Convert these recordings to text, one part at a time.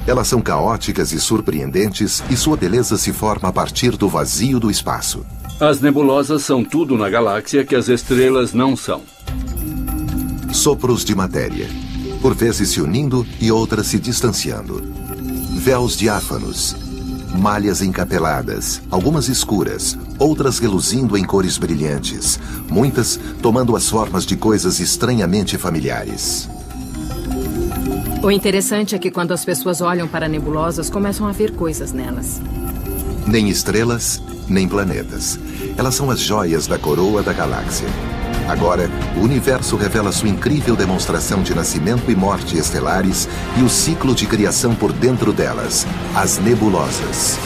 Elas são caóticas e surpreendentes e sua beleza se forma a partir do vazio do espaço. As nebulosas são tudo na galáxia que as estrelas não são. Sopros de matéria, por vezes se unindo e outras se distanciando. Véus diáfanos, malhas encapeladas, algumas escuras, outras reluzindo em cores brilhantes, muitas tomando as formas de coisas estranhamente familiares. O interessante é que quando as pessoas olham para nebulosas, começam a ver coisas nelas. Nem estrelas, nem planetas. Elas são as joias da coroa da galáxia. Agora, o universo revela sua incrível demonstração de nascimento e morte estelares e o ciclo de criação por dentro delas, as nebulosas.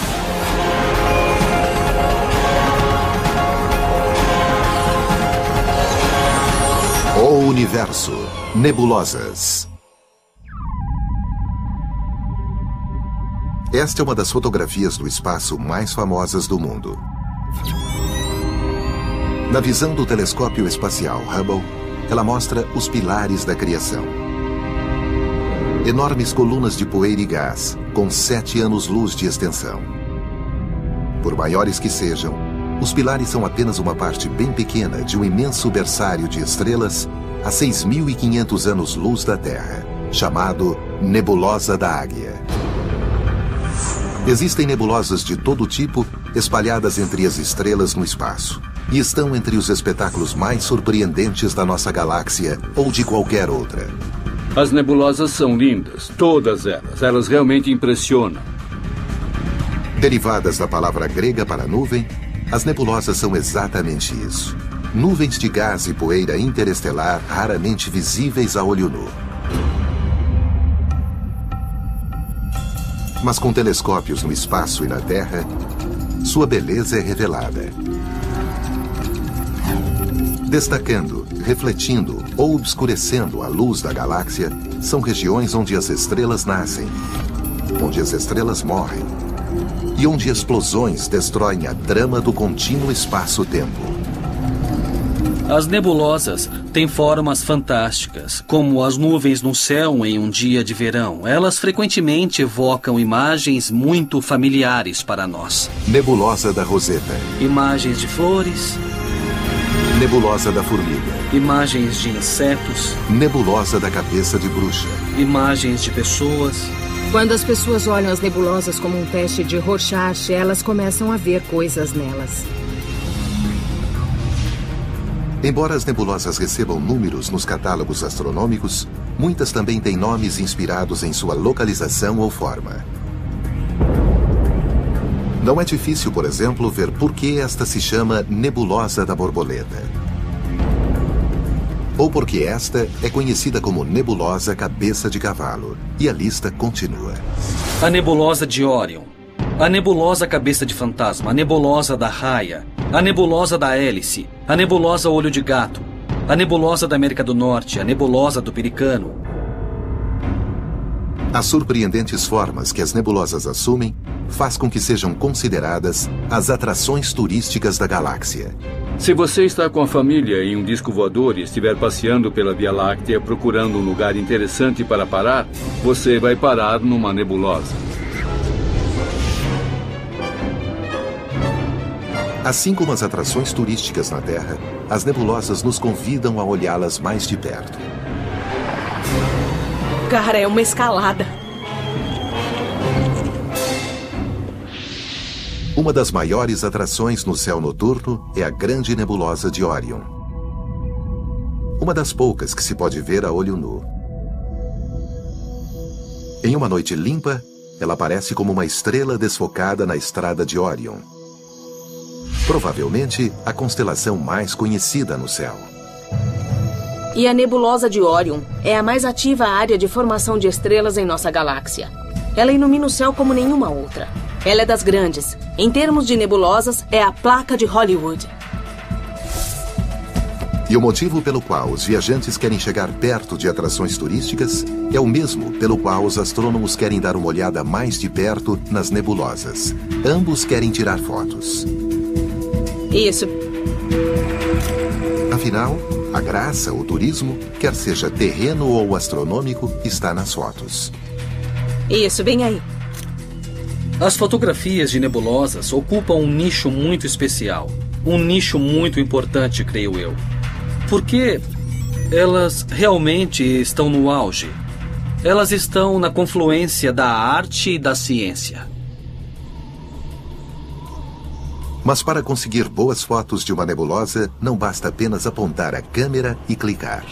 O universo. Nebulosas. Esta é uma das fotografias do espaço mais famosas do mundo. Na visão do telescópio espacial Hubble, ela mostra os pilares da criação. Enormes colunas de poeira e gás, com 7 anos-luz de extensão. Por maiores que sejam, os pilares são apenas uma parte bem pequena de um imenso berçário de estrelas a 6.500 anos-luz da Terra, chamado Nebulosa da Águia. Existem nebulosas de todo tipo espalhadas entre as estrelas no espaço e estão entre os espetáculos mais surpreendentes da nossa galáxia ou de qualquer outra. As nebulosas são lindas, todas elas. Elas realmente impressionam. Derivadas da palavra grega para nuvem, as nebulosas são exatamente isso. Nuvens de gás e poeira interestelar raramente visíveis a olho nu. Mas com telescópios no espaço e na Terra, sua beleza é revelada. Destacando, refletindo ou obscurecendo a luz da galáxia, são regiões onde as estrelas nascem, onde as estrelas morrem e onde explosões destroem a trama do contínuo espaço-tempo. As nebulosas têm formas fantásticas, como as nuvens no céu em um dia de verão. Elas frequentemente evocam imagens muito familiares para nós. Nebulosa da Roseta. Imagens de flores. Nebulosa da Formiga. Imagens de insetos. Nebulosa da Cabeça de Bruxa. Imagens de pessoas. Quando as pessoas olham as nebulosas como um teste de Rorschach, elas começam a ver coisas nelas. Embora as nebulosas recebam números nos catálogos astronômicos, muitas também têm nomes inspirados em sua localização ou forma. Não é difícil, por exemplo, ver por que esta se chama Nebulosa da Borboleta. Ou porque esta é conhecida como Nebulosa Cabeça de Cavalo. E a lista continua. A Nebulosa de Órion. A Nebulosa Cabeça de Fantasma. A Nebulosa da Raia. A Nebulosa da Hélice. A Nebulosa Olho de Gato. A Nebulosa da América do Norte. A Nebulosa do Pelicano. As surpreendentes formas que as nebulosas assumem faz com que sejam consideradas as atrações turísticas da galáxia. Se você está com a família em um disco voador e estiver passeando pela Via Láctea procurando um lugar interessante para parar, você vai parar numa nebulosa. Assim como as atrações turísticas na Terra, as nebulosas nos convidam a olhá-las mais de perto. Cara, é uma escalada. Uma das maiores atrações no céu noturno é a Grande Nebulosa de Órion. Uma das poucas que se pode ver a olho nu. Em uma noite limpa, ela aparece como uma estrela desfocada na estrada de Órion. Provavelmente a constelação mais conhecida no céu. E a Nebulosa de Órion é a mais ativa área de formação de estrelas em nossa galáxia. Ela ilumina o céu como nenhuma outra. Ela é das grandes. Em termos de nebulosas, é a placa de Hollywood. E o motivo pelo qual os viajantes querem chegar perto de atrações turísticas é o mesmo pelo qual os astrônomos querem dar uma olhada mais de perto nas nebulosas. Ambos querem tirar fotos. Isso. Afinal, a graça, o turismo, quer seja terreno ou astronômico, está nas fotos. Isso, bem aí. As fotografias de nebulosas ocupam um nicho muito especial. Um nicho muito importante, creio eu. Porque elas realmente estão no auge. Elas estão na confluência da arte e da ciência. Mas para conseguir boas fotos de uma nebulosa, não basta apenas apontar a câmera e clicar.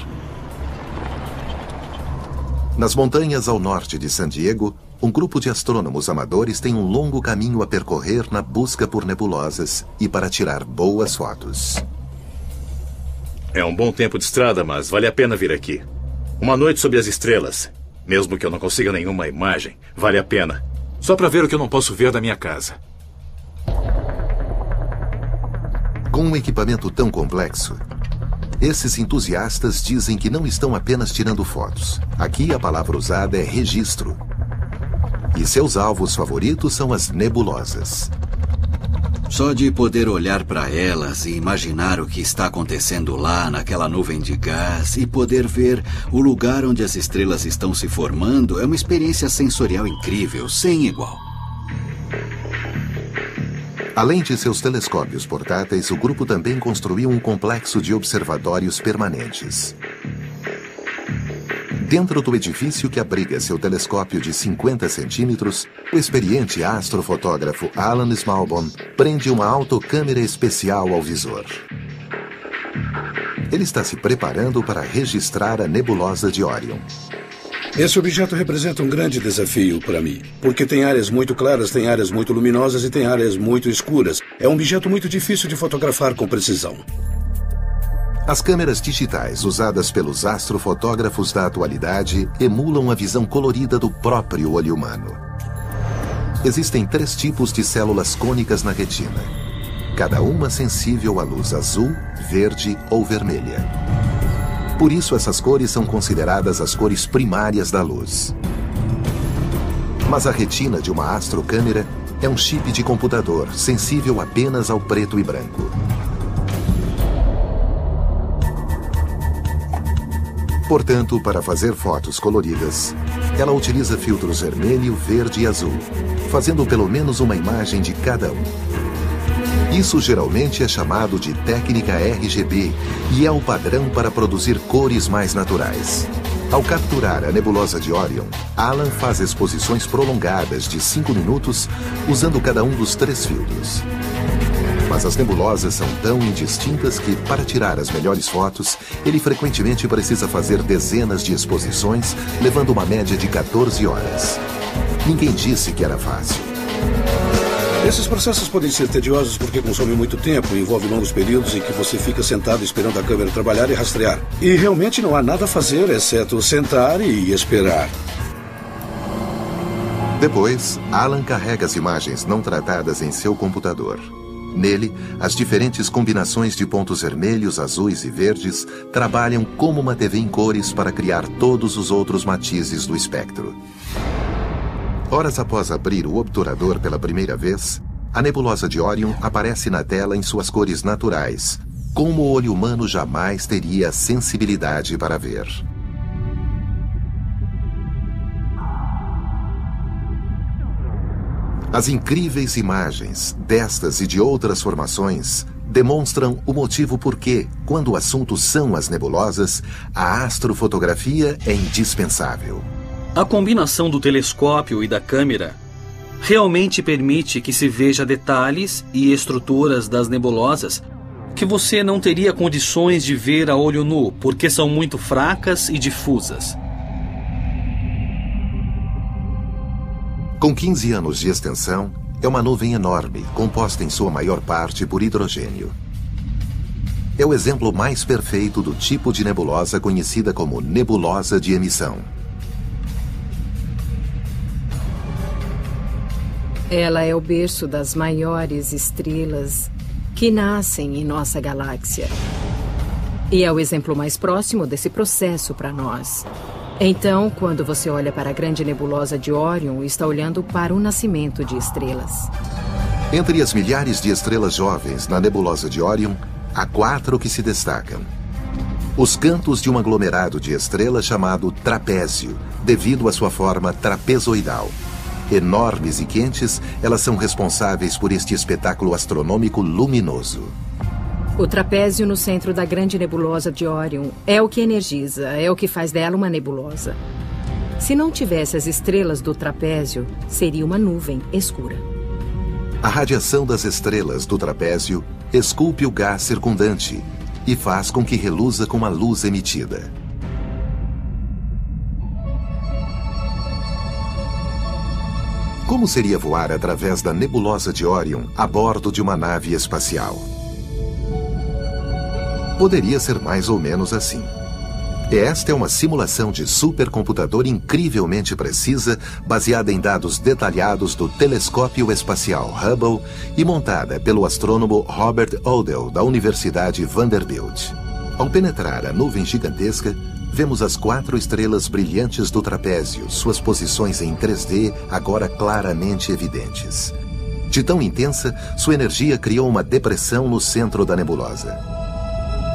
Nas montanhas ao norte de San Diego, um grupo de astrônomos amadores tem um longo caminho a percorrer na busca por nebulosas e para tirar boas fotos. É um bom tempo de estrada, mas vale a pena vir aqui. Uma noite sob as estrelas, mesmo que eu não consiga nenhuma imagem, vale a pena. Só para ver o que eu não posso ver da minha casa. Com um equipamento tão complexo, esses entusiastas dizem que não estão apenas tirando fotos. Aqui a palavra usada é registro. E seus alvos favoritos são as nebulosas. Só de poder olhar para elas e imaginar o que está acontecendo lá naquela nuvem de gás e poder ver o lugar onde as estrelas estão se formando é uma experiência sensorial incrível, sem igual. Além de seus telescópios portáteis, o grupo também construiu um complexo de observatórios permanentes. Dentro do edifício que abriga seu telescópio de 50 centímetros, o experiente astrofotógrafo Alan Smallbone prende uma autocâmera especial ao visor. Ele está se preparando para registrar a nebulosa de Orion. Esse objeto representa um grande desafio para mim, porque tem áreas muito claras, tem áreas muito luminosas e tem áreas muito escuras. É um objeto muito difícil de fotografar com precisão. As câmeras digitais usadas pelos astrofotógrafos da atualidade emulam a visão colorida do próprio olho humano. Existem 3 tipos de células cônicas na retina, cada uma sensível à luz azul, verde ou vermelha. Por isso, essas cores são consideradas as cores primárias da luz. Mas a retina de uma astrocâmera é um chip de computador sensível apenas ao preto e branco. Portanto, para fazer fotos coloridas, ela utiliza filtros vermelho, verde e azul, fazendo pelo menos uma imagem de cada um. Isso geralmente é chamado de técnica RGB e é o padrão para produzir cores mais naturais. Ao capturar a nebulosa de Orion, Alan faz exposições prolongadas de 5 minutos usando cada um dos 3 filtros. Mas as nebulosas são tão indistintas que, para tirar as melhores fotos, ele frequentemente precisa fazer dezenas de exposições, levando uma média de 14 horas. Ninguém disse que era fácil. Esses processos podem ser tediosos porque consomem muito tempo e envolvem longos períodos em que você fica sentado esperando a câmera trabalhar e rastrear. E realmente não há nada a fazer, exceto sentar e esperar. Depois, Alan carrega as imagens não tratadas em seu computador. Nele, as diferentes combinações de pontos vermelhos, azuis e verdes trabalham como uma TV em cores para criar todos os outros matizes do espectro. Horas após abrir o obturador pela primeira vez, a nebulosa de Orion aparece na tela em suas cores naturais, como o olho humano jamais teria sensibilidade para ver. As incríveis imagens destas e de outras formações demonstram o motivo por que, quando o assunto são as nebulosas, a astrofotografia é indispensável. A combinação do telescópio e da câmera realmente permite que se veja detalhes e estruturas das nebulosas que você não teria condições de ver a olho nu, porque são muito fracas e difusas. Com 15 anos de extensão, é uma nuvem enorme, composta em sua maior parte por hidrogênio. É o exemplo mais perfeito do tipo de nebulosa conhecida como nebulosa de emissão. Ela é o berço das maiores estrelas que nascem em nossa galáxia. E é o exemplo mais próximo desse processo para nós. Então, quando você olha para a grande nebulosa de Orion, está olhando para o nascimento de estrelas. Entre as milhares de estrelas jovens na nebulosa de Orion, há 4 que se destacam. Os cantos de um aglomerado de estrelas chamado trapézio, devido à sua forma trapezoidal. Enormes e quentes, elas são responsáveis por este espetáculo astronômico luminoso. O trapézio no centro da grande nebulosa de Órion é o que energiza, é o que faz dela uma nebulosa. Se não tivesse as estrelas do trapézio, seria uma nuvem escura. A radiação das estrelas do trapézio esculpe o gás circundante e faz com que reluza com a luz emitida. Como seria voar através da nebulosa de Órion a bordo de uma nave espacial? Poderia ser mais ou menos assim. Esta é uma simulação de supercomputador incrivelmente precisa, baseada em dados detalhados do telescópio espacial Hubble e montada pelo astrônomo Robert Odell, da Universidade Vanderbilt. Ao penetrar a nuvem gigantesca, vemos as 4 estrelas brilhantes do trapézio, suas posições em 3D agora claramente evidentes. De tão intensa, sua energia criou uma depressão no centro da nebulosa.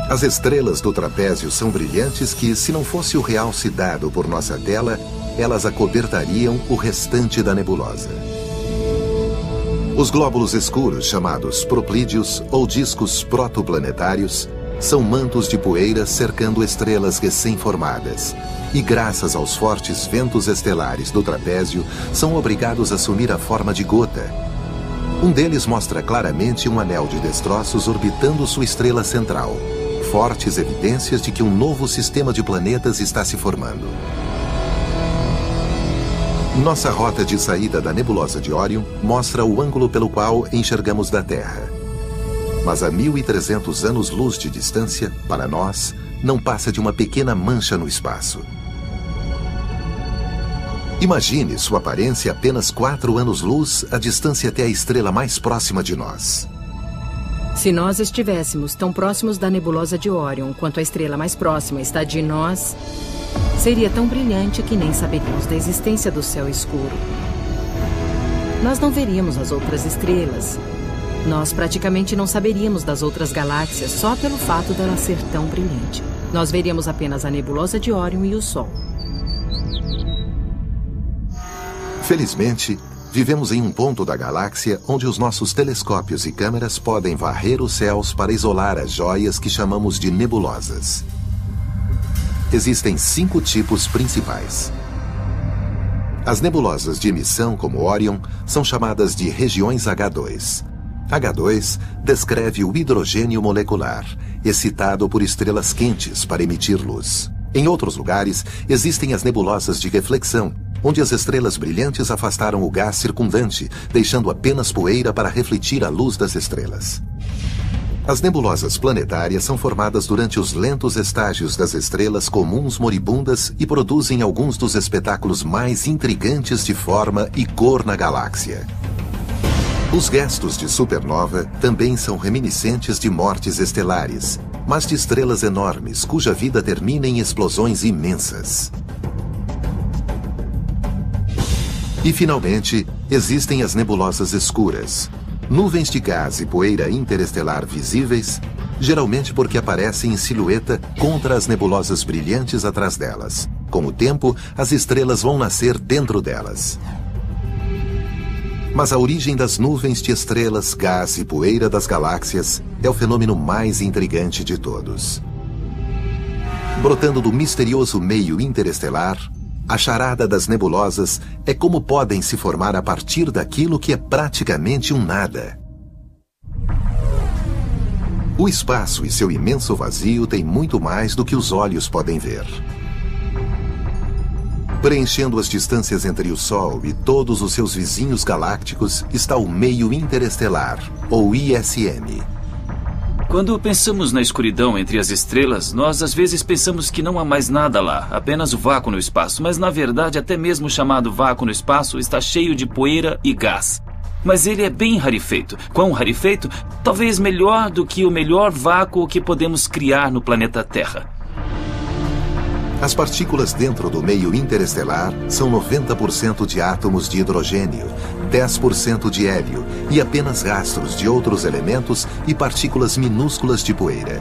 As estrelas do trapézio são brilhantes que, se não fosse o realce dado por nossa tela, elas acobertariam o restante da nebulosa. Os glóbulos escuros, chamados proplídeos ou discos protoplanetários, são mantos de poeira cercando estrelas recém-formadas, e graças aos fortes ventos estelares do trapézio, são obrigados a assumir a forma de gota. Um deles mostra claramente um anel de destroços orbitando sua estrela central. Fortes evidências de que um novo sistema de planetas está se formando. Nossa rota de saída da nebulosa de Órion mostra o ângulo pelo qual enxergamos da Terra. Mas a 1.300 anos-luz de distância, para nós, não passa de uma pequena mancha no espaço. Imagine sua aparência apenas 4 anos-luz a distância até a estrela mais próxima de nós. Se nós estivéssemos tão próximos da nebulosa de Órion quanto a estrela mais próxima está de nós, seria tão brilhante que nem saberíamos da existência do céu escuro. Nós não veríamos as outras estrelas. Nós praticamente não saberíamos das outras galáxias só pelo fato dela ser tão brilhante. Nós veríamos apenas a nebulosa de Órion e o Sol. Felizmente, vivemos em um ponto da galáxia onde os nossos telescópios e câmeras podem varrer os céus para isolar as joias que chamamos de nebulosas. Existem 5 tipos principais. As nebulosas de emissão, como Órion, são chamadas de regiões H2. H2 descreve o hidrogênio molecular, excitado por estrelas quentes para emitir luz. Em outros lugares, existem as nebulosas de reflexão, onde as estrelas brilhantes afastaram o gás circundante, deixando apenas poeira para refletir a luz das estrelas. As nebulosas planetárias são formadas durante os lentos estágios das estrelas comuns moribundas e produzem alguns dos espetáculos mais intrigantes de forma e cor na galáxia. Os gestos de supernova também são reminiscentes de mortes estelares, mas de estrelas enormes cuja vida termina em explosões imensas. E, finalmente, existem as nebulosas escuras, nuvens de gás e poeira interestelar visíveis, geralmente porque aparecem em silhueta contra as nebulosas brilhantes atrás delas. Com o tempo, as estrelas vão nascer dentro delas. Mas a origem das nuvens de estrelas, gás e poeira das galáxias é o fenômeno mais intrigante de todos. Brotando do misterioso meio interestelar, a charada das nebulosas é como podem se formar a partir daquilo que é praticamente um nada. O espaço e seu imenso vazio têm muito mais do que os olhos podem ver. Preenchendo as distâncias entre o Sol e todos os seus vizinhos galácticos está o meio interestelar, ou ISM. Quando pensamos na escuridão entre as estrelas, nós às vezes pensamos que não há mais nada lá, apenas o vácuo no espaço. Mas na verdade, até mesmo o chamado vácuo no espaço está cheio de poeira e gás. Mas ele é bem rarefeito. Quão rarefeito? Talvez melhor do que o melhor vácuo que podemos criar no planeta Terra. As partículas dentro do meio interestelar são 90% de átomos de hidrogênio, 10% de hélio e apenas rastros de outros elementos e partículas minúsculas de poeira.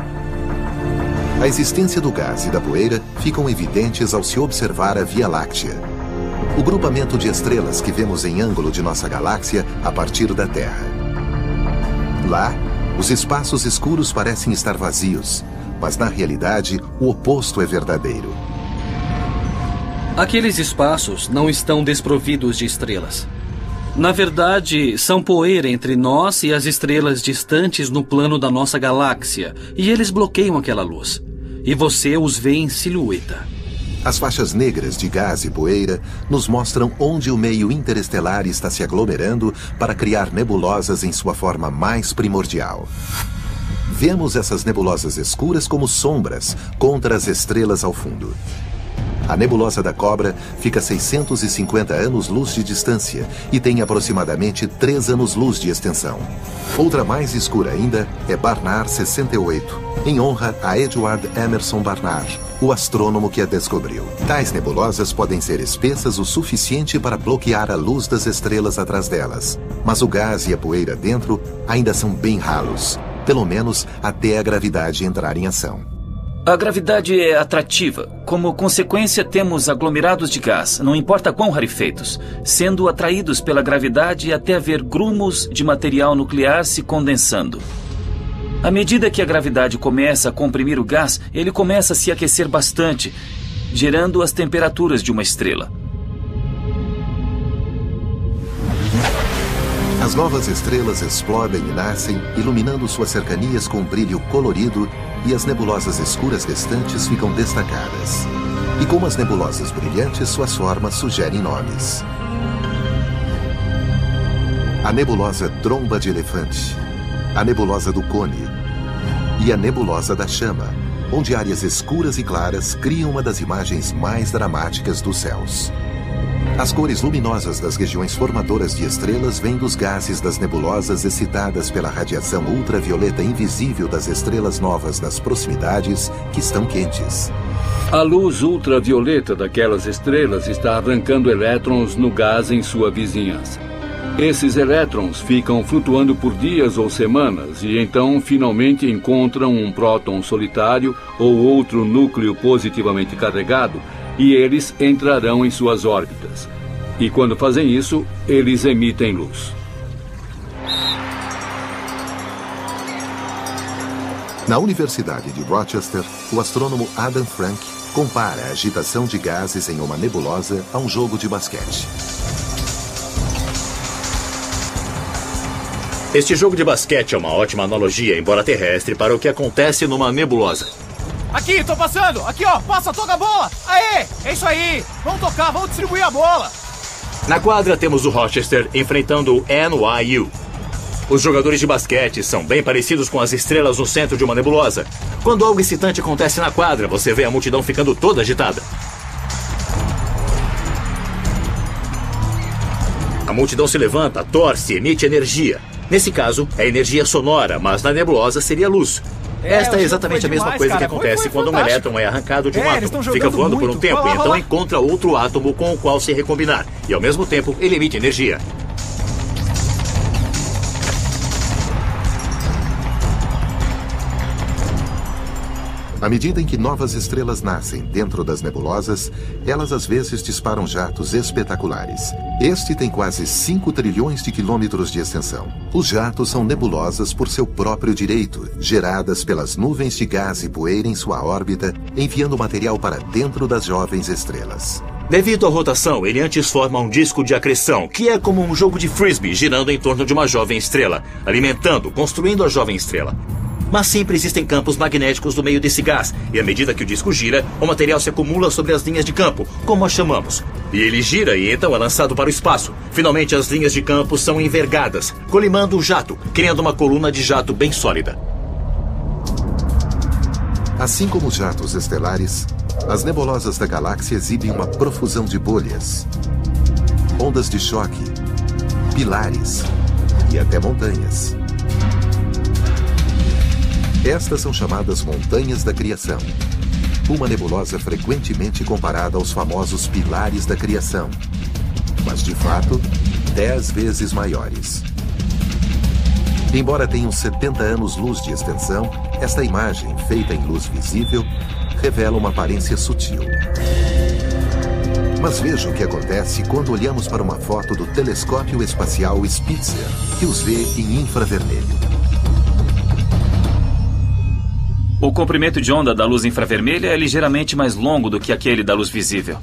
A existência do gás e da poeira ficam evidentes ao se observar a Via Láctea, o grupamento de estrelas que vemos em ângulo de nossa galáxia a partir da Terra. Lá, os espaços escuros parecem estar vazios, mas na realidade o oposto é verdadeiro. Aqueles espaços não estão desprovidos de estrelas. Na verdade, são poeira entre nós e as estrelas distantes no plano da nossa galáxia, e eles bloqueiam aquela luz. E você os vê em silhueta. As faixas negras de gás e poeira nos mostram onde o meio interestelar está se aglomerando para criar nebulosas em sua forma mais primordial. Vemos essas nebulosas escuras como sombras contra as estrelas ao fundo. A nebulosa da Cobra fica a 650 anos-luz de distância e tem aproximadamente 3 anos-luz de extensão. Outra mais escura ainda é Barnard 68, em honra a Edward Emerson Barnard, o astrônomo que a descobriu. Tais nebulosas podem ser espessas o suficiente para bloquear a luz das estrelas atrás delas, mas o gás e a poeira dentro ainda são bem ralos, pelo menos até a gravidade entrar em ação. A gravidade é atrativa. Como consequência, temos aglomerados de gás, não importa quão rarefeitos, sendo atraídos pela gravidade até haver grumos de material nuclear se condensando. À medida que a gravidade começa a comprimir o gás, ele começa a se aquecer bastante, gerando as temperaturas de uma estrela. As novas estrelas explodem e nascem, iluminando suas cercanias com um brilho colorido, e as nebulosas escuras restantes ficam destacadas. E como as nebulosas brilhantes, suas formas sugerem nomes. A nebulosa Tromba de Elefante, a nebulosa do Cone e a nebulosa da Chama, onde áreas escuras e claras criam uma das imagens mais dramáticas dos céus. As cores luminosas das regiões formadoras de estrelas vêm dos gases das nebulosas excitadas pela radiação ultravioleta invisível das estrelas novas das proximidades que estão quentes. A luz ultravioleta daquelas estrelas está arrancando elétrons no gás em sua vizinhança. Esses elétrons ficam flutuando por dias ou semanas e então finalmente encontram um próton solitário ou outro núcleo positivamente carregado, e eles entrarão em suas órbitas. E quando fazem isso, eles emitem luz. Na Universidade de Rochester, o astrônomo Adam Frank compara a agitação de gases em uma nebulosa a um jogo de basquete. Este jogo de basquete é uma ótima analogia, embora terrestre, para o que acontece numa nebulosa. Aqui, tô passando! Aqui, ó! Passa, toca a bola! Aê! É isso aí! Vamos tocar, vamos distribuir a bola! Na quadra temos o Rochester enfrentando o NYU. Os jogadores de basquete são bem parecidos com as estrelas no centro de uma nebulosa. Quando algo excitante acontece na quadra, você vê a multidão ficando toda agitada. A multidão se levanta, torce, emite energia. Nesse caso, é energia sonora, mas na nebulosa seria luz. Esta é exatamente a mesma coisa que acontece quando um elétron é arrancado de um átomo. Fica voando por um tempo e então encontra outro átomo com o qual se recombinar. E ao mesmo tempo, ele emite energia. À medida em que novas estrelas nascem dentro das nebulosas, elas às vezes disparam jatos espetaculares. Este tem quase 5 trilhões de quilômetros de extensão. Os jatos são nebulosas por seu próprio direito, geradas pelas nuvens de gás e poeira em sua órbita, enviando material para dentro das jovens estrelas. Devido à rotação, ele antes forma um disco de acreção, que é como um jogo de frisbee girando em torno de uma jovem estrela, alimentando, construindo a jovem estrela. Mas sempre existem campos magnéticos no meio desse gás, e à medida que o disco gira, o material se acumula sobre as linhas de campo, como as chamamos. E ele gira e então é lançado para o espaço. Finalmente, as linhas de campo são envergadas, colimando o jato, criando uma coluna de jato bem sólida. Assim como os jatos estelares, as nebulosas da galáxia exibem uma profusão de bolhas, ondas de choque, pilares e até montanhas. Estas são chamadas montanhas da criação. Uma nebulosa frequentemente comparada aos famosos pilares da criação, mas de fato, 10 vezes maiores. Embora tenham 70 anos-luz de extensão, esta imagem, feita em luz visível, revela uma aparência sutil. Mas veja o que acontece quando olhamos para uma foto do telescópio espacial Spitzer, que os vê em infravermelho. O comprimento de onda da luz infravermelha é ligeiramente mais longo do que aquele da luz visível.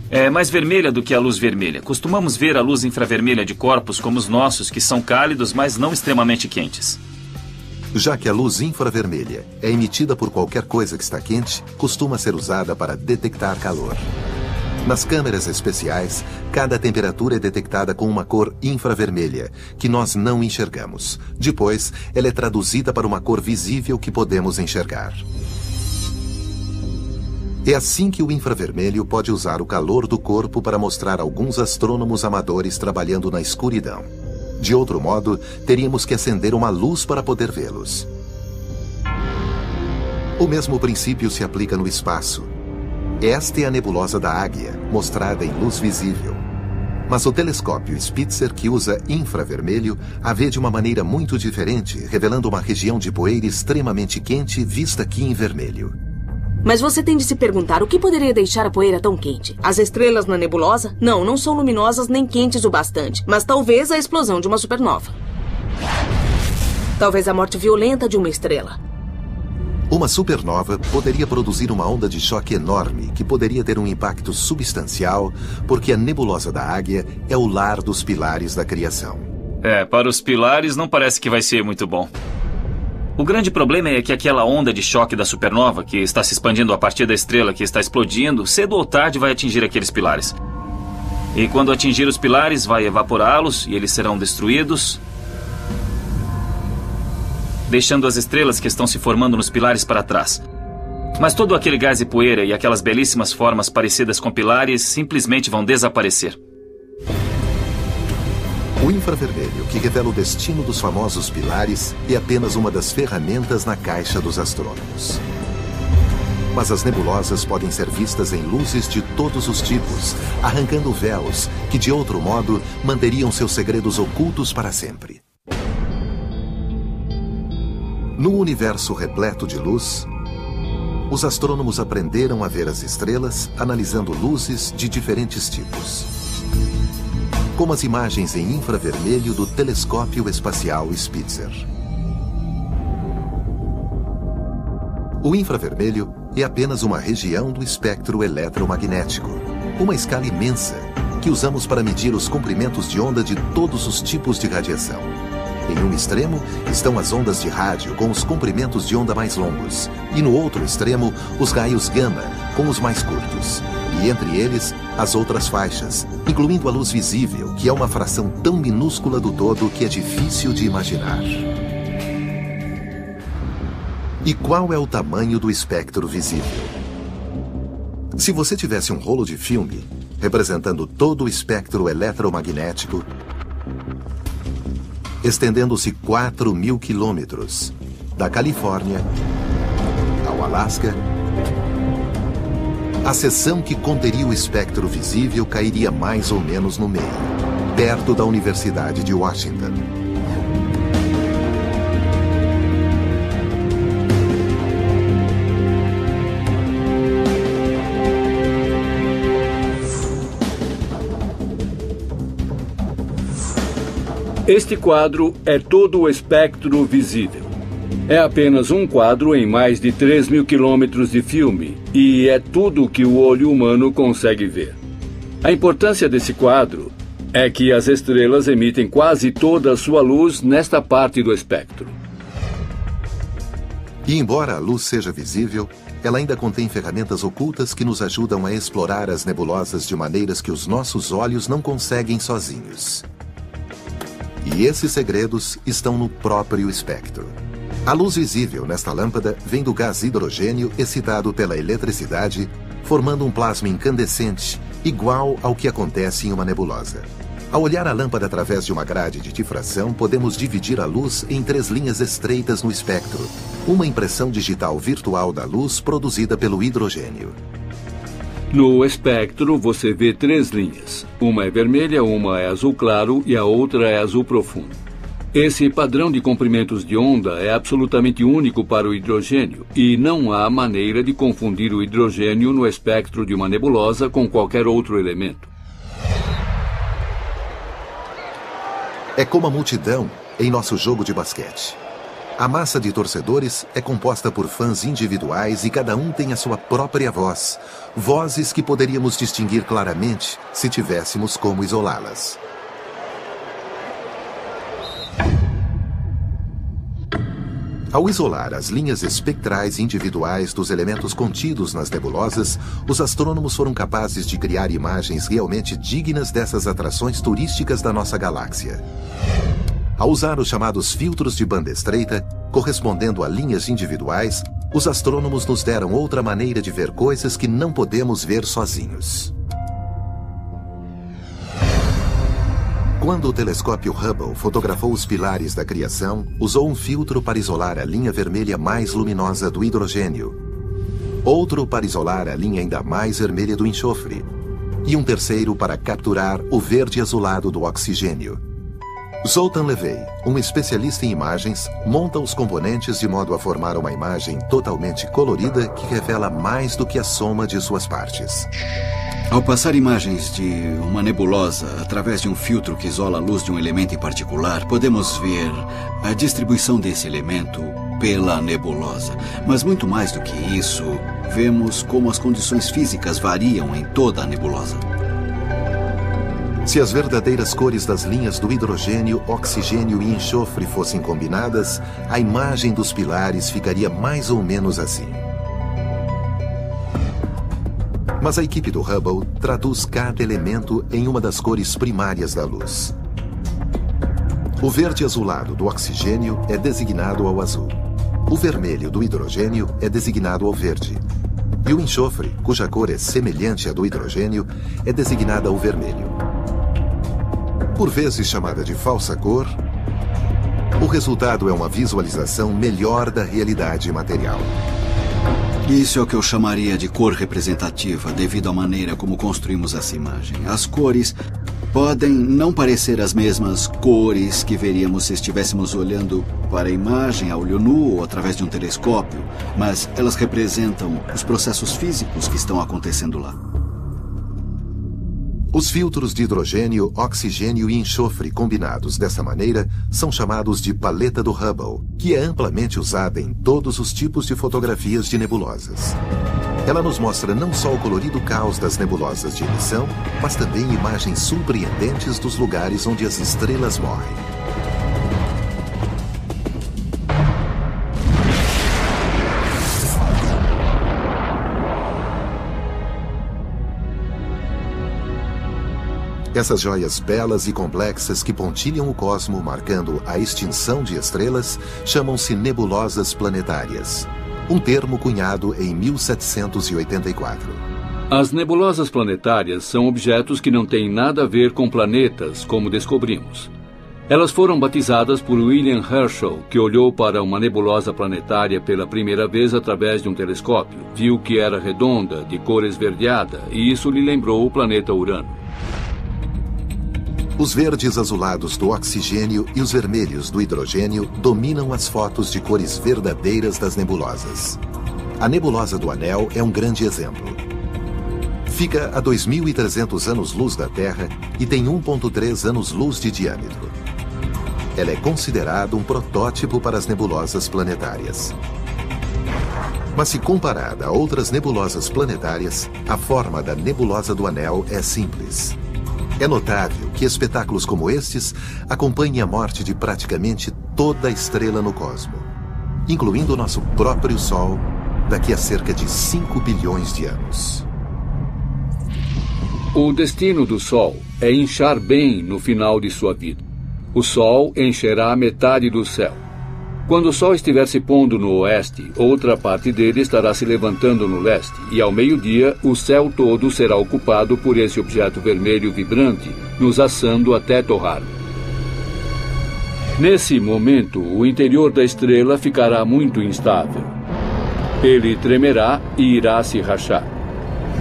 É mais vermelha do que a luz vermelha. Costumamos ver a luz infravermelha de corpos como os nossos, que são cálidos, mas não extremamente quentes. Já que a luz infravermelha é emitida por qualquer coisa que está quente, costuma ser usada para detectar calor. Nas câmeras especiais, cada temperatura é detectada com uma cor infravermelha, que nós não enxergamos. Depois, ela é traduzida para uma cor visível que podemos enxergar. É assim que o infravermelho pode usar o calor do corpo para mostrar alguns astrônomos amadores trabalhando na escuridão. De outro modo, teríamos que acender uma luz para poder vê-los. O mesmo princípio se aplica no espaço. Esta é a nebulosa da Águia, mostrada em luz visível. Mas o telescópio Spitzer, que usa infravermelho, a vê de uma maneira muito diferente, revelando uma região de poeira extremamente quente vista aqui em vermelho. Mas você tem de se perguntar o que poderia deixar a poeira tão quente? As estrelas na nebulosa? Não são luminosas nem quentes o bastante, mas talvez a explosão de uma supernova. Talvez a morte violenta de uma estrela. Uma supernova poderia produzir uma onda de choque enorme que poderia ter um impacto substancial, porque a nebulosa da Águia é o lar dos pilares da criação. Para os pilares não parece que vai ser muito bom. O grande problema é que aquela onda de choque da supernova, que está se expandindo a partir da estrela que está explodindo, cedo ou tarde vai atingir aqueles pilares. E quando atingir os pilares, vai evaporá-los e eles serão destruídos, deixando as estrelas que estão se formando nos pilares para trás. Mas todo aquele gás e poeira e aquelas belíssimas formas parecidas com pilares simplesmente vão desaparecer. O infravermelho, que revela o destino dos famosos pilares, é apenas uma das ferramentas na caixa dos astrônomos. Mas as nebulosas podem ser vistas em luzes de todos os tipos, arrancando véus que, de outro modo, manteriam seus segredos ocultos para sempre. No universo repleto de luz, os astrônomos aprenderam a ver as estrelas analisando luzes de diferentes tipos, como as imagens em infravermelho do telescópio espacial Spitzer. O infravermelho é apenas uma região do espectro eletromagnético, uma escala imensa que usamos para medir os comprimentos de onda de todos os tipos de radiação. Em um extremo estão as ondas de rádio com os comprimentos de onda mais longos, e no outro extremo os raios gama com os mais curtos, e entre eles as outras faixas, incluindo a luz visível, que é uma fração tão minúscula do todo que é difícil de imaginar. E qual é o tamanho do espectro visível? Se você tivesse um rolo de filme representando todo o espectro eletromagnético, estendendo-se 4.000 quilômetros, da Califórnia ao Alasca, a seção que conteria o espectro visível cairia mais ou menos no meio, perto da Universidade de Washington. Este quadro é todo o espectro visível. É apenas um quadro em mais de 3.000 quilômetros de filme e é tudo o que o olho humano consegue ver. A importância desse quadro é que as estrelas emitem quase toda a sua luz nesta parte do espectro. E embora a luz seja visível, ela ainda contém ferramentas ocultas que nos ajudam a explorar as nebulosas de maneiras que os nossos olhos não conseguem sozinhos. E esses segredos estão no próprio espectro. A luz visível nesta lâmpada vem do gás hidrogênio excitado pela eletricidade, formando um plasma incandescente, igual ao que acontece em uma nebulosa. Ao olhar a lâmpada através de uma grade de difração, podemos dividir a luz em 3 linhas estreitas no espectro, uma impressão digital virtual da luz produzida pelo hidrogênio. No espectro, você vê 3 linhas. Uma é vermelha, uma é azul claro e a outra é azul profundo. Esse padrão de comprimentos de onda é absolutamente único para o hidrogênio e não há maneira de confundir o hidrogênio no espectro de uma nebulosa com qualquer outro elemento. É como a multidão em nosso jogo de basquete. A massa de torcedores é composta por fãs individuais e cada um tem a sua própria voz. Vozes que poderíamos distinguir claramente se tivéssemos como isolá-las. Ao isolar as linhas espectrais individuais dos elementos contidos nas nebulosas, os astrônomos foram capazes de criar imagens realmente dignas dessas atrações turísticas da nossa galáxia. Ao usar os chamados filtros de banda estreita, correspondendo a linhas individuais, os astrônomos nos deram outra maneira de ver coisas que não podemos ver sozinhos. Quando o telescópio Hubble fotografou os pilares da criação, usou um filtro para isolar a linha vermelha mais luminosa do hidrogênio, outro para isolar a linha ainda mais vermelha do enxofre, e um terceiro para capturar o verde azulado do oxigênio. Zoltan Levey, um especialista em imagens, monta os componentes de modo a formar uma imagem totalmente colorida que revela mais do que a soma de suas partes. Ao passar imagens de uma nebulosa através de um filtro que isola a luz de um elemento em particular, podemos ver a distribuição desse elemento pela nebulosa. Mas muito mais do que isso, vemos como as condições físicas variam em toda a nebulosa. Se as verdadeiras cores das linhas do hidrogênio, oxigênio e enxofre fossem combinadas, a imagem dos pilares ficaria mais ou menos assim. Mas a equipe do Hubble traduz cada elemento em uma das cores primárias da luz. O verde azulado do oxigênio é designado ao azul. O vermelho do hidrogênio é designado ao verde. E o enxofre, cuja cor é semelhante à do hidrogênio, é designada ao vermelho. Por vezes chamada de falsa cor, o resultado é uma visualização melhor da realidade material. Isso é o que eu chamaria de cor representativa, devido à maneira como construímos essa imagem. As cores podem não parecer as mesmas cores que veríamos se estivéssemos olhando para a imagem a olho nu ou através de um telescópio, mas elas representam os processos físicos que estão acontecendo lá. Os filtros de hidrogênio, oxigênio e enxofre combinados dessa maneira são chamados de paleta do Hubble, que é amplamente usada em todos os tipos de fotografias de nebulosas. Ela nos mostra não só o colorido caos das nebulosas de emissão, mas também imagens surpreendentes dos lugares onde as estrelas morrem. Essas joias belas e complexas que pontilham o cosmo, marcando a extinção de estrelas, chamam-se nebulosas planetárias, um termo cunhado em 1784. As nebulosas planetárias são objetos que não têm nada a ver com planetas, como descobrimos. Elas foram batizadas por William Herschel, que olhou para uma nebulosa planetária pela primeira vez através de um telescópio, viu que era redonda, de cor esverdeada, e isso lhe lembrou o planeta Urano. Os verdes azulados do oxigênio e os vermelhos do hidrogênio dominam as fotos de cores verdadeiras das nebulosas. A nebulosa do Anel é um grande exemplo. Fica a 2.300 anos-luz da Terra e tem 1,3 anos-luz de diâmetro. Ela é considerada um protótipo para as nebulosas planetárias. Mas se comparada a outras nebulosas planetárias, a forma da nebulosa do Anel é simples. É notável que espetáculos como estes acompanhem a morte de praticamente toda a estrela no cosmo, incluindo o nosso próprio Sol, daqui a cerca de 5 bilhões de anos. O destino do Sol é inchar bem no final de sua vida. O Sol encherá metade do céu. Quando o Sol estiver se pondo no oeste, outra parte dele estará se levantando no leste, e ao meio-dia o céu todo será ocupado por esse objeto vermelho vibrante, nos assando até torrar. Nesse momento, o interior da estrela ficará muito instável. Ele tremerá e irá se rachar.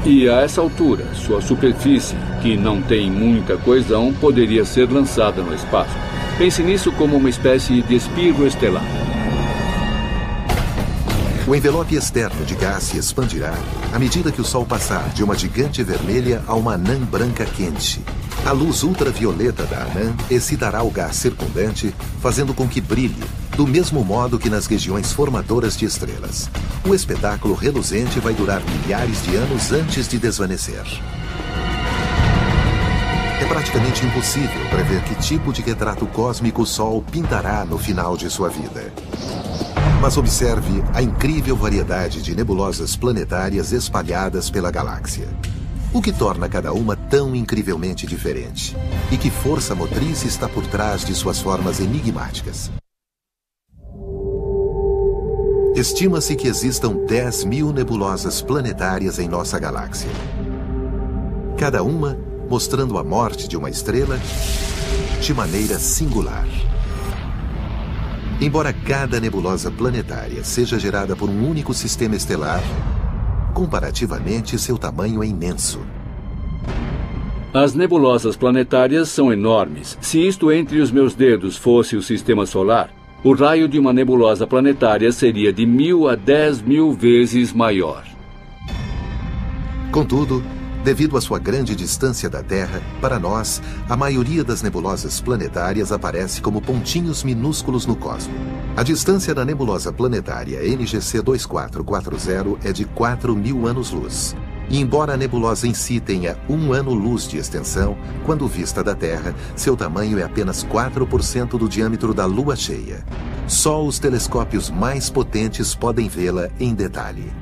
E a essa altura, sua superfície, que não tem muita coesão, poderia ser lançada no espaço. Pense nisso como uma espécie de espirro estelar. O envelope externo de gás se expandirá à medida que o Sol passar de uma gigante vermelha a uma anã branca quente. A luz ultravioleta da anã excitará o gás circundante, fazendo com que brilhe, do mesmo modo que nas regiões formadoras de estrelas. O espetáculo reluzente vai durar milhares de anos antes de desvanecer. É praticamente impossível prever que tipo de retrato cósmico o Sol pintará no final de sua vida. Mas observe a incrível variedade de nebulosas planetárias espalhadas pela galáxia. O que torna cada uma tão incrivelmente diferente? E que força motriz está por trás de suas formas enigmáticas? Estima-se que existam 10.000 nebulosas planetárias em nossa galáxia. Cada uma mostrando a morte de uma estrela de maneira singular. Embora cada nebulosa planetária seja gerada por um único sistema estelar, comparativamente seu tamanho é imenso. As nebulosas planetárias são enormes. Se isto entre os meus dedos fosse o sistema solar, o raio de uma nebulosa planetária seria de 1.000 a 10.000 vezes maior. Contudo, devido à sua grande distância da Terra, para nós, a maioria das nebulosas planetárias aparece como pontinhos minúsculos no cosmos. A distância da nebulosa planetária NGC 2440 é de 4.000 anos-luz. E embora a nebulosa em si tenha 1 ano-luz de extensão, quando vista da Terra, seu tamanho é apenas 4% do diâmetro da Lua cheia. Só os telescópios mais potentes podem vê-la em detalhe.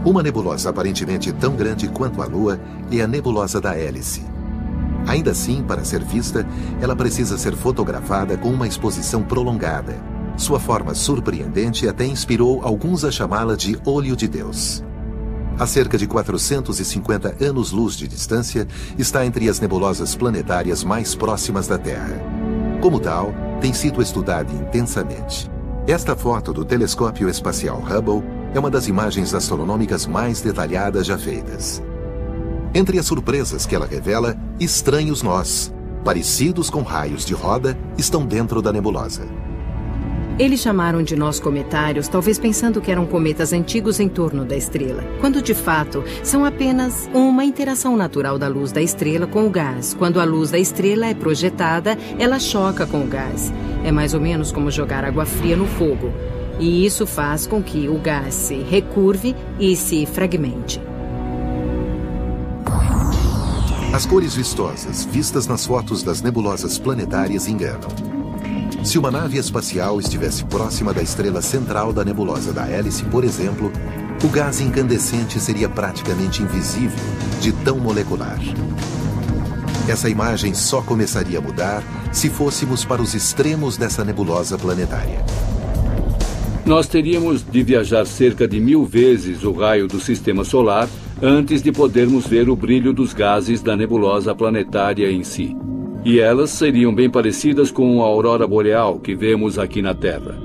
Uma nebulosa aparentemente tão grande quanto a Lua é a nebulosa da Hélice. Ainda assim, para ser vista, ela precisa ser fotografada com uma exposição prolongada. Sua forma surpreendente até inspirou alguns a chamá-la de Olho de Deus. A cerca de 450 anos-luz de distância, está entre as nebulosas planetárias mais próximas da Terra. Como tal, tem sido estudada intensamente. Esta foto do telescópio espacial Hubble é uma das imagens astronômicas mais detalhadas já feitas. Entre as surpresas que ela revela, estranhos nós, parecidos com raios de roda, estão dentro da nebulosa. Eles chamaram de nós cometários, talvez pensando que eram cometas antigos em torno da estrela, quando de fato são apenas uma interação natural da luz da estrela com o gás. Quando a luz da estrela é projetada, ela choca com o gás. É mais ou menos como jogar água fria no fogo. E isso faz com que o gás se recurve e se fragmente. As cores vistosas vistas nas fotos das nebulosas planetárias enganam. Se uma nave espacial estivesse próxima da estrela central da nebulosa da Hélice, por exemplo, o gás incandescente seria praticamente invisível, de tão molecular. Essa imagem só começaria a mudar se fôssemos para os extremos dessa nebulosa planetária. Nós teríamos de viajar cerca de 1000 vezes o raio do sistema solar antes de podermos ver o brilho dos gases da nebulosa planetária em si. E elas seriam bem parecidas com a aurora boreal que vemos aqui na Terra.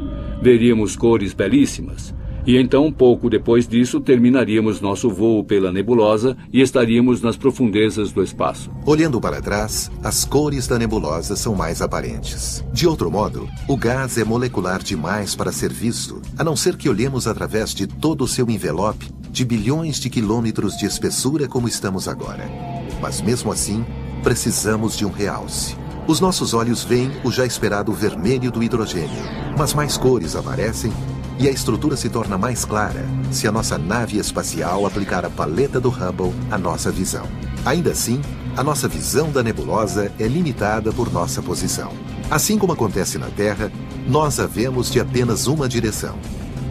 Veríamos cores belíssimas. E então, pouco depois disso, terminaríamos nosso voo pela nebulosa e estaríamos nas profundezas do espaço. Olhando para trás, as cores da nebulosa são mais aparentes. De outro modo, o gás é molecular demais para ser visto, a não ser que olhemos através de todo o seu envelope de bilhões de quilômetros de espessura como estamos agora. Mas mesmo assim, precisamos de um realce. Os nossos olhos veem o já esperado vermelho do hidrogênio, mas mais cores aparecem e a estrutura se torna mais clara se a nossa nave espacial aplicar a paleta do Hubble à nossa visão. Ainda assim, a nossa visão da nebulosa é limitada por nossa posição. Assim como acontece na Terra, nós a vemos de apenas uma direção.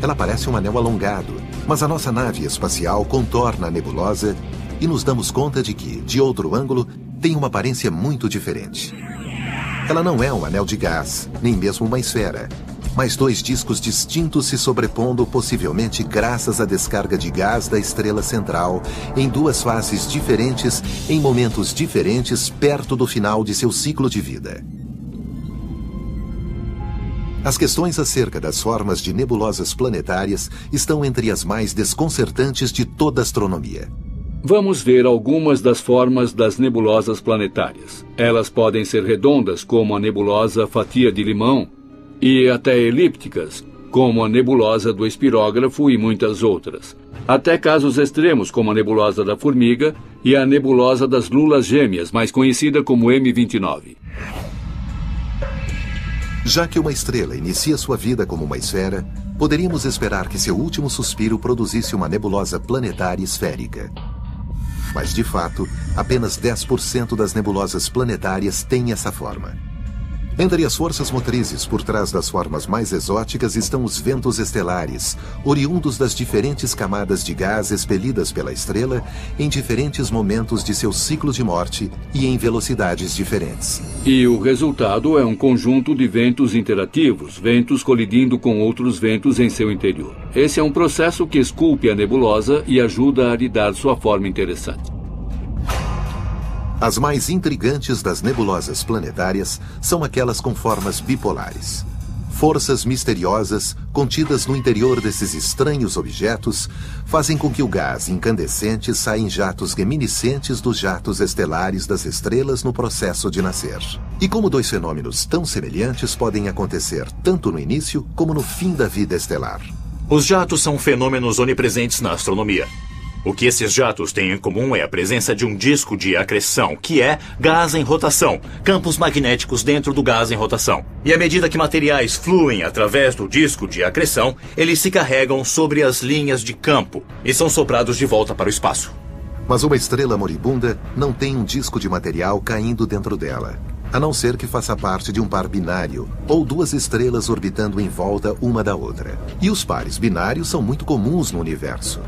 Ela parece um anel alongado, mas a nossa nave espacial contorna a nebulosa e nos damos conta de que, de outro ângulo, tem uma aparência muito diferente. Ela não é um anel de gás, nem mesmo uma esfera, mas 2 discos distintos se sobrepondo possivelmente graças à descarga de gás da estrela central em 2 fases diferentes, em momentos diferentes, perto do final de seu ciclo de vida. As questões acerca das formas de nebulosas planetárias estão entre as mais desconcertantes de toda a astronomia. Vamos ver algumas das formas das nebulosas planetárias. Elas podem ser redondas, como a nebulosa Fatia de Limão, e até elípticas, como a nebulosa do Espirógrafo e muitas outras. Até casos extremos, como a nebulosa da Formiga e a nebulosa das Lulas Gêmeas, mais conhecida como M29. Já que uma estrela inicia sua vida como uma esfera, poderíamos esperar que seu último suspiro produzisse uma nebulosa planetária esférica. Mas, de fato, apenas 10% das nebulosas planetárias têm essa forma. Entre as forças motrizes por trás das formas mais exóticas estão os ventos estelares, oriundos das diferentes camadas de gás expelidas pela estrela em diferentes momentos de seu ciclo de morte e em velocidades diferentes. E o resultado é um conjunto de ventos interativos, ventos colidindo com outros ventos em seu interior. Esse é um processo que esculpe a nebulosa e ajuda a lhe dar sua forma interessante. As mais intrigantes das nebulosas planetárias são aquelas com formas bipolares. Forças misteriosas, contidas no interior desses estranhos objetos, fazem com que o gás incandescente saia em jatos reminiscentes dos jatos estelares das estrelas no processo de nascer. E como dois fenômenos tão semelhantes podem acontecer tanto no início como no fim da vida estelar. Os jatos são fenômenos onipresentes na astronomia. O que esses jatos têm em comum é a presença de um disco de acreção, que é gás em rotação, campos magnéticos dentro do gás em rotação. E à medida que materiais fluem através do disco de acreção, eles se carregam sobre as linhas de campo e são soprados de volta para o espaço. Mas uma estrela moribunda não tem um disco de material caindo dentro dela, a não ser que faça parte de um par binário, ou duas estrelas orbitando em volta uma da outra. E os pares binários são muito comuns no universo.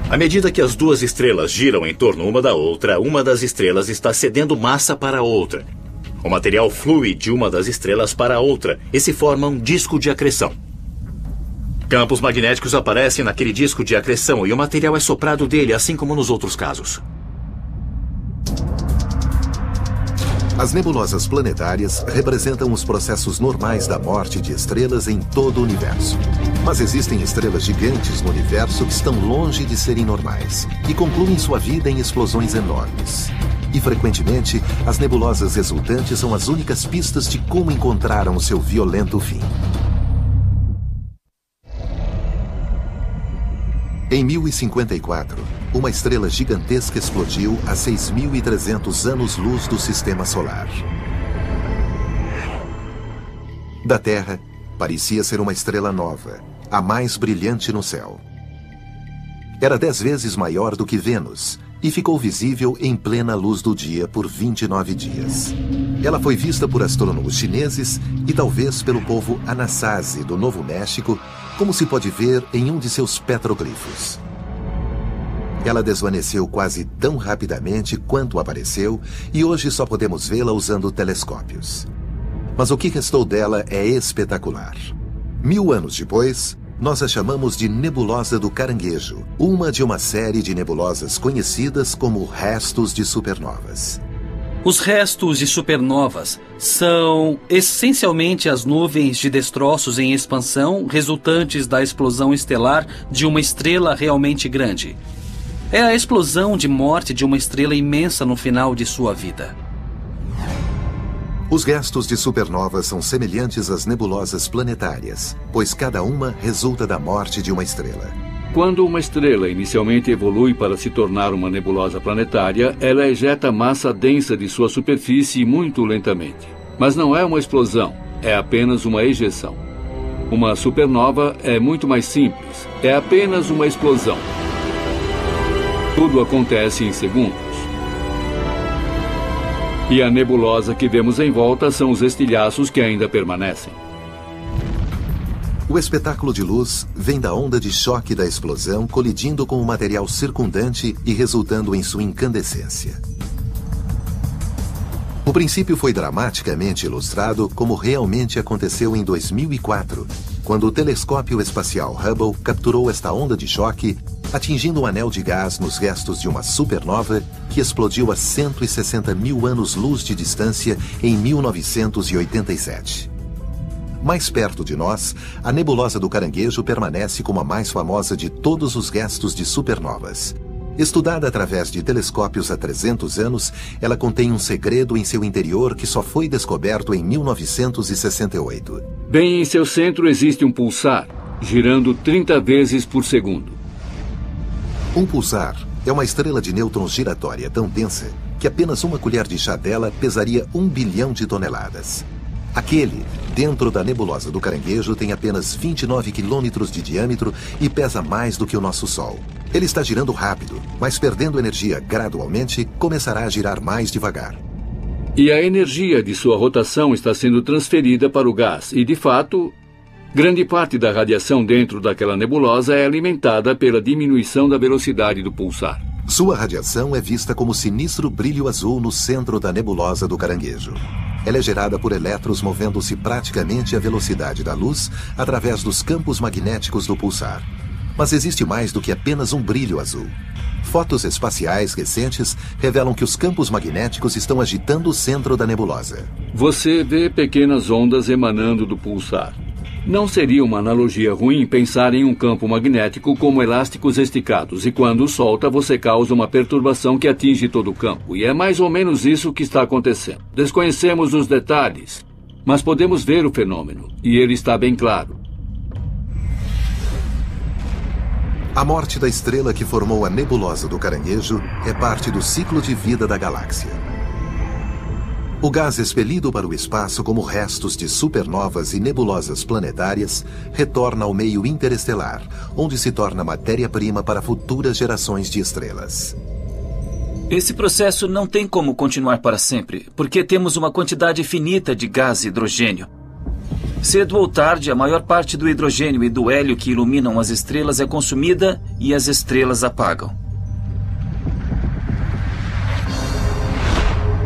À medida que as duas estrelas giram em torno uma da outra, uma das estrelas está cedendo massa para a outra. O material flui de uma das estrelas para a outra e se forma um disco de acreção. Campos magnéticos aparecem naquele disco de acreção e o material é soprado dele, assim como nos outros casos. As nebulosas planetárias representam os processos normais da morte de estrelas em todo o universo. Mas existem estrelas gigantes no universo que estão longe de serem normais e concluem sua vida em explosões enormes. E, frequentemente, as nebulosas resultantes são as únicas pistas de como encontraram o seu violento fim. Em 1054, uma estrela gigantesca explodiu a 6.300 anos-luz do Sistema Solar. Da Terra, parecia ser uma estrela nova, a mais brilhante no céu. Era 10 vezes maior do que Vênus e ficou visível em plena luz do dia por 29 dias. Ela foi vista por astrônomos chineses e talvez pelo povo Anasazi do Novo México, como se pode ver em um de seus petroglifos. Ela desvaneceu quase tão rapidamente quanto apareceu e hoje só podemos vê-la usando telescópios. Mas o que restou dela é espetacular. 1000 anos depois, nós a chamamos de Nebulosa do Caranguejo, uma de uma série de nebulosas conhecidas como restos de supernovas. Os restos de supernovas são essencialmente as nuvens de destroços em expansão resultantes da explosão estelar de uma estrela realmente grande. É a explosão de morte de uma estrela imensa no final de sua vida. Os restos de supernovas são semelhantes às nebulosas planetárias, pois cada uma resulta da morte de uma estrela. Quando uma estrela inicialmente evolui para se tornar uma nebulosa planetária, ela ejeta massa densa de sua superfície muito lentamente. Mas não é uma explosão, é apenas uma ejeção. Uma supernova é muito mais simples, é apenas uma explosão. Tudo acontece em segundos. E a nebulosa que vemos em volta são os estilhaços que ainda permanecem. O espetáculo de luz vem da onda de choque da explosão colidindo com o material circundante e resultando em sua incandescência. O princípio foi dramaticamente ilustrado como realmente aconteceu em 2004, quando o telescópio espacial Hubble capturou esta onda de choque, atingindo um anel de gás nos restos de uma supernova que explodiu a 160 mil anos-luz de distância em 1987. Mais perto de nós, a nebulosa do Caranguejo permanece como a mais famosa de todos os restos de supernovas. Estudada através de telescópios há 300 anos, ela contém um segredo em seu interior que só foi descoberto em 1968. Bem em seu centro existe um pulsar, girando 30 vezes por segundo. Um pulsar é uma estrela de nêutrons giratória tão densa que apenas uma colher de chá dela pesaria 1 bilhão de toneladas. Aquele, dentro da nebulosa do Caranguejo, tem apenas 29 quilômetros de diâmetro e pesa mais do que o nosso Sol. Ele está girando rápido, mas perdendo energia gradualmente, começará a girar mais devagar. E a energia de sua rotação está sendo transferida para o gás e, de fato, grande parte da radiação dentro daquela nebulosa é alimentada pela diminuição da velocidade do pulsar. Sua radiação é vista como sinistro brilho azul no centro da nebulosa do Caranguejo. Ela é gerada por elétrons movendo-se praticamente à velocidade da luz através dos campos magnéticos do pulsar. Mas existe mais do que apenas um brilho azul. Fotos espaciais recentes revelam que os campos magnéticos estão agitando o centro da nebulosa. Você vê pequenas ondas emanando do pulsar. Não seria uma analogia ruim pensar em um campo magnético como elásticos esticados, e quando solta, você causa uma perturbação que atinge todo o campo. E é mais ou menos isso que está acontecendo. Desconhecemos os detalhes, mas podemos ver o fenômeno, e ele está bem claro. A morte da estrela que formou a nebulosa do Caranguejo é parte do ciclo de vida da galáxia. O gás expelido para o espaço como restos de supernovas e nebulosas planetárias retorna ao meio interestelar, onde se torna matéria-prima para futuras gerações de estrelas. Esse processo não tem como continuar para sempre, porque temos uma quantidade finita de gás e hidrogênio. Cedo ou tarde, a maior parte do hidrogênio e do hélio que iluminam as estrelas é consumida e as estrelas apagam.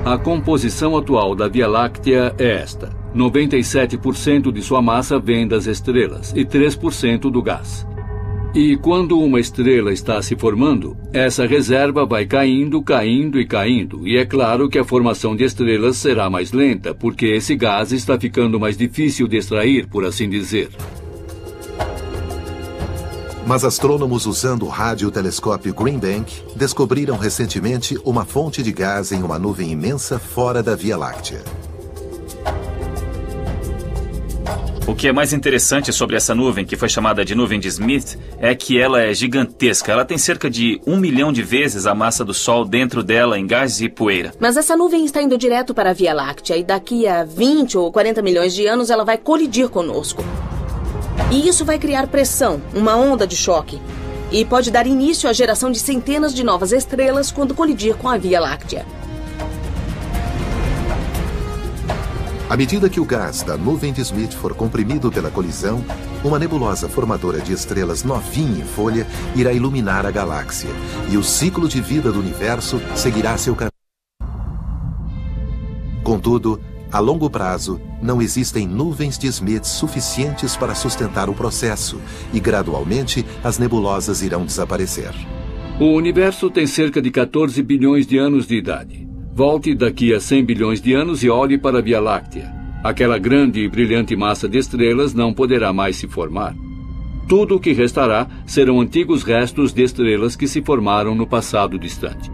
A composição atual da Via Láctea é esta. 97% de sua massa vem das estrelas e 3% do gás. E quando uma estrela está se formando, essa reserva vai caindo, caindo e caindo. E é claro que a formação de estrelas será mais lenta, porque esse gás está ficando mais difícil de extrair, por assim dizer. Mas astrônomos usando o radiotelescópio Green Bank descobriram recentemente uma fonte de gás em uma nuvem imensa fora da Via Láctea. O que é mais interessante sobre essa nuvem, que foi chamada de nuvem de Smith, é que ela é gigantesca. Ela tem cerca de 1 milhão de vezes a massa do Sol dentro dela em gás e poeira. Mas essa nuvem está indo direto para a Via Láctea e daqui a 20 ou 40 milhões de anos ela vai colidir conosco. E isso vai criar pressão, uma onda de choque. E pode dar início à geração de centenas de novas estrelas quando colidir com a Via Láctea. À medida que o gás da nuvem de Smith for comprimido pela colisão, uma nebulosa formadora de estrelas novinha em folha irá iluminar a galáxia. E o ciclo de vida do universo seguirá seu caminho. Contudo, a longo prazo, não existem nuvens de Smith suficientes para sustentar o processo e, gradualmente, as nebulosas irão desaparecer. O universo tem cerca de 14 bilhões de anos de idade. Volte daqui a 100 bilhões de anos e olhe para a Via Láctea. Aquela grande e brilhante massa de estrelas não poderá mais se formar. Tudo o que restará serão antigos restos de estrelas que se formaram no passado distante.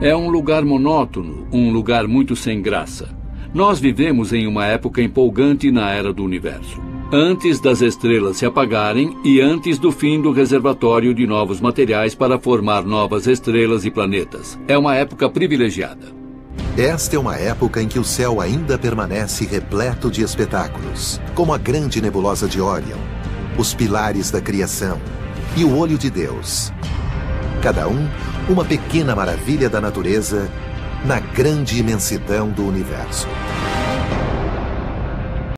É um lugar monótono, um lugar muito sem graça. Nós vivemos em uma época empolgante na era do universo. Antes das estrelas se apagarem e antes do fim do reservatório de novos materiais para formar novas estrelas e planetas. É uma época privilegiada. Esta é uma época em que o céu ainda permanece repleto de espetáculos, como a grande nebulosa de Órion, os pilares da criação e o olho de Deus. Cada um, uma pequena maravilha da natureza na grande imensidão do universo.